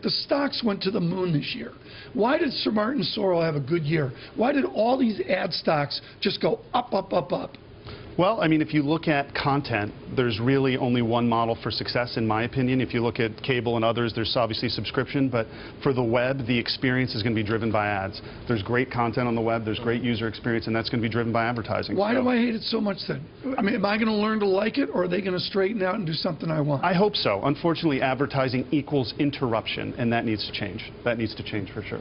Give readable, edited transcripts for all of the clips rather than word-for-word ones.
the stocks went to the moon this year. Why did Sir Martin Sorrell have a good year? Why did all these ad stocks just go up, up, up, up? Well, I mean, if you look at content, there's really only one model for success, in my opinion. If you look at cable and others, there's obviously subscription, but for the web, the experience is going to be driven by ads. There's great content on the web, there's great user experience, and that's going to be driven by advertising. Why do I hate it so much then? I mean, am I going to learn to like it, or are they going to straighten out and do something I want? I hope so. Unfortunately, advertising equals interruption, and that needs to change. That needs to change for sure.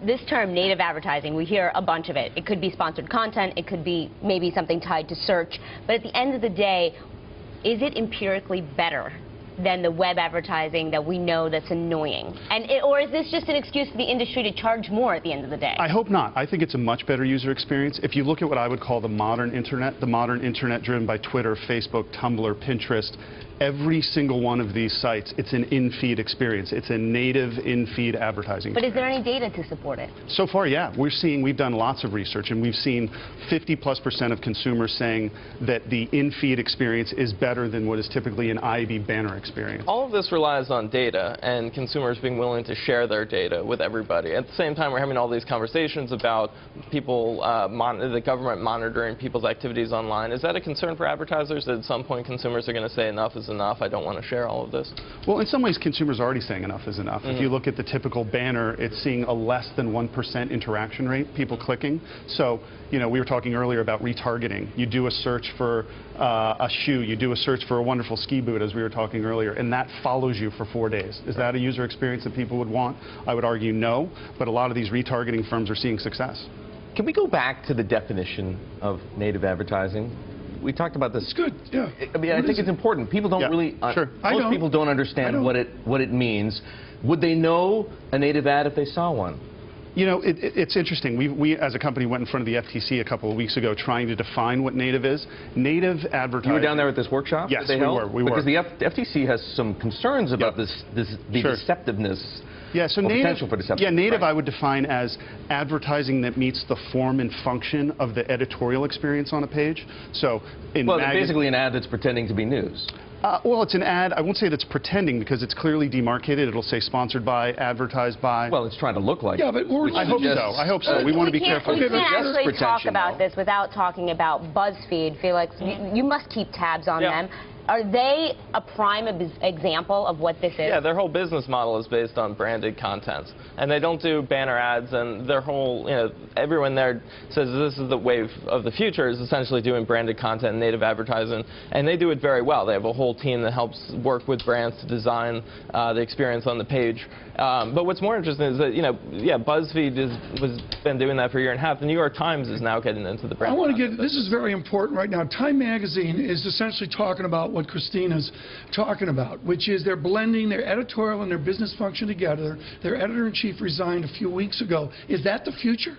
This term, native advertising, we hear a bunch of it. It could be sponsored content, it could be maybe something tied to search, but at the end of the day, is it empirically better than the web advertising that we know that's annoying? Or is this just an excuse for the industry to charge more at the end of the day? I hope not. I think it's a much better user experience. If you look at what I would call the modern internet driven by Twitter, Facebook, Tumblr, Pinterest, every single one of these sites, it's an in-feed experience. It's a native in-feed advertising But experience. is there any data to support it? So far, yeah. We've done lots of research, and we've seen 50+% of consumers saying that the in-feed experience is better than what is typically an IAB banner experience. All of this relies on data and consumers being willing to share their data with everybody. At the same time, we're having all these conversations about people, the government monitoring people's activities online. Is that a concern for advertisers, that at some point consumers are going to say enough is enough, I don't want to share all of this? Well, in some ways, consumers are already saying enough is enough. If you look at the typical banner, it's seeing a less than 1% interaction rate, people clicking. So, you know, we were talking earlier about retargeting. You do a search for a shoe, you do a search for a wonderful ski boot, as we were talking earlier, and that follows you for 4 days. Is that a user experience that people would want? I would argue no, but a lot of these retargeting firms are seeing success. Can we go back to the definition of native advertising? We talked about this. It's good, yeah. I mean, I think it's important. People don't really, most people don't understand what it means. Would they know a native ad if they saw one? You know, it's interesting. We, as a company, went in front of the FTC a couple of weeks ago trying to define what native is. Native advertising. You were down there at this workshop? Yes, we were. Because the FTC has some concerns about the deceptiveness. Yeah, so native I would define as advertising that meets the form and function of the editorial experience on a page. So, basically an ad that's pretending to be news. Well, it's an ad. I won't say that's pretending because it's clearly demarcated. It'll say sponsored by, advertised by. Well, it's trying to look like. Yeah, but I hope so. I hope so. We want to be careful. We can't actually talk about this without talking about BuzzFeed. Felix, you must keep tabs on them. Are they a prime example of what this is? Yeah, their whole business model is based on branded content. And they don't do banner ads, and their whole, you know, everyone there says this is the wave of the future, is essentially doing branded content and native advertising. And they do it very well. They have a whole team that helps work with brands to design the experience on the page. But what's more interesting is that, you know, BuzzFeed has been doing that for a year and a half. The New York Times is now getting into the brand. I want to get, this is very important right now. Time Magazine is essentially talking about what Christine is talking about, which is they're blending their editorial and their business function together. Their editor-in-chief resigned a few weeks ago. Is that the future?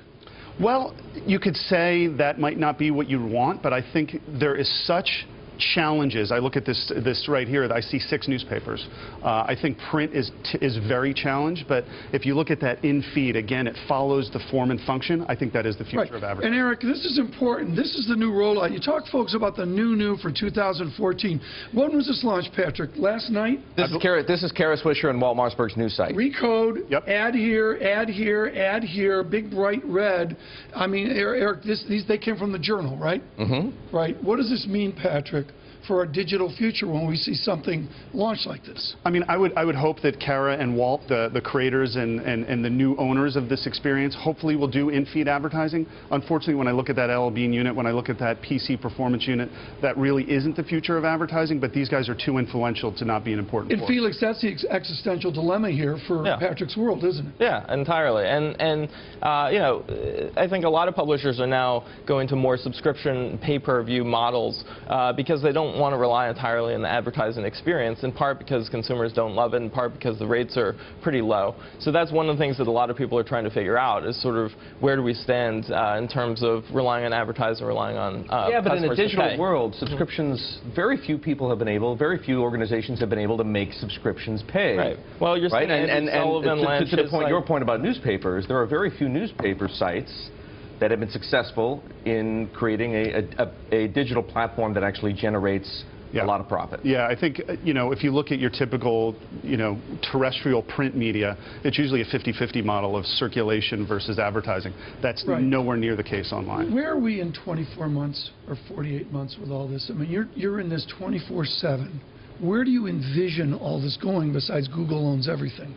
Well, you could say that might not be what you want, but I think there is such challenges. I look at this right here. I see 6 newspapers. I think print is very challenged, but if you look at that in-feed, again, it follows the form and function. I think that is the future of advertising. And Eric, this is important. This is the new rollout. You talk, folks, about the new for 2014. When was this launched, Patrick? Last night? This is Kara Swisher and Walt Marsberg's news site. Recode, add here, add here, add here, big bright red. I mean, Eric, they came from the Journal, right? Mm-hmm. Right. What does this mean, Patrick, for our digital future when we see something launched like this? I mean, I would hope that Kara and Walt, the creators and the new owners of this experience, hopefully will do in-feed advertising. Unfortunately, when I look at that LL Bean unit, when I look at that PC performance unit, that really isn't the future of advertising, but these guys are too influential to not be an important force. And Felix, that's the existential dilemma here for Patrick's world, isn't it? Yeah, entirely. And you know, I think a lot of publishers are now going to more subscription pay-per-view models because they don't want to rely entirely on the advertising experience, in part because consumers don't love it, in part because the rates are pretty low. So that's one of the things that a lot of people are trying to figure out, is sort of where do we stand in terms of relying on advertising, relying on but in a digital world, subscriptions, very few organizations have been able to make subscriptions pay. Right. Well, you're saying and to the point, your point about newspapers, there are very few newspaper sites that have been successful in creating a digital platform that actually generates a lot of profit. Yeah, I think, if you look at your typical, terrestrial print media, it's usually a 50-50 model of circulation versus advertising. That's nowhere near the case online. Where are we in 24 months or 48 months with all this? I mean, you're in this 24/7. Where do you envision all this going besides Google owns everything?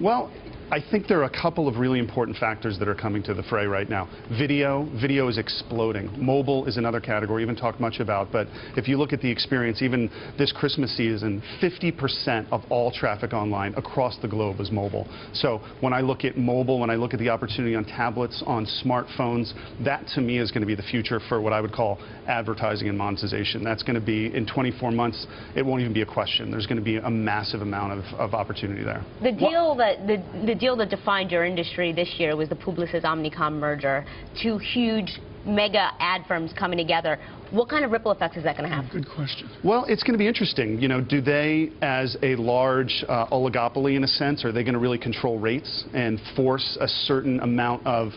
Well, I think there are a couple of really important factors that are coming to the fray right now. Video is exploding. Mobile is another category we haven't talked much about, but if you look at the experience, even this Christmas season, 50% of all traffic online across the globe is mobile. So when I look at mobile, when I look at the opportunity on tablets, on smartphones, that to me is going to be the future for what I would call advertising and monetization. That's going to be, in 24 months, it won't even be a question. There's going to be a massive amount of opportunity there. The deal the deal that defined your industry this year was the Publicis-Omnicom merger. Two huge mega ad firms coming together. What kind of ripple effects is that going to have? Good question. Well, it's going to be interesting. Do they, as a large oligopoly in a sense, are they going to really control rates and force a certain amount of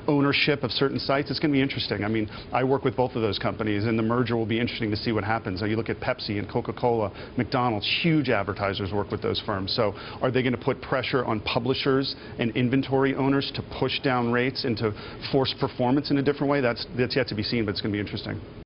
ownership of certain sites? It's going to be interesting. I mean, I work with both of those companies, and the merger will be interesting to see what happens. Now, you look at Pepsi and Coca-Cola, McDonald's, huge advertisers work with those firms. So are they going to put pressure on publishers and inventory owners to push down rates and to force performance in a different way? That's yet to be seen, but it's going to be interesting.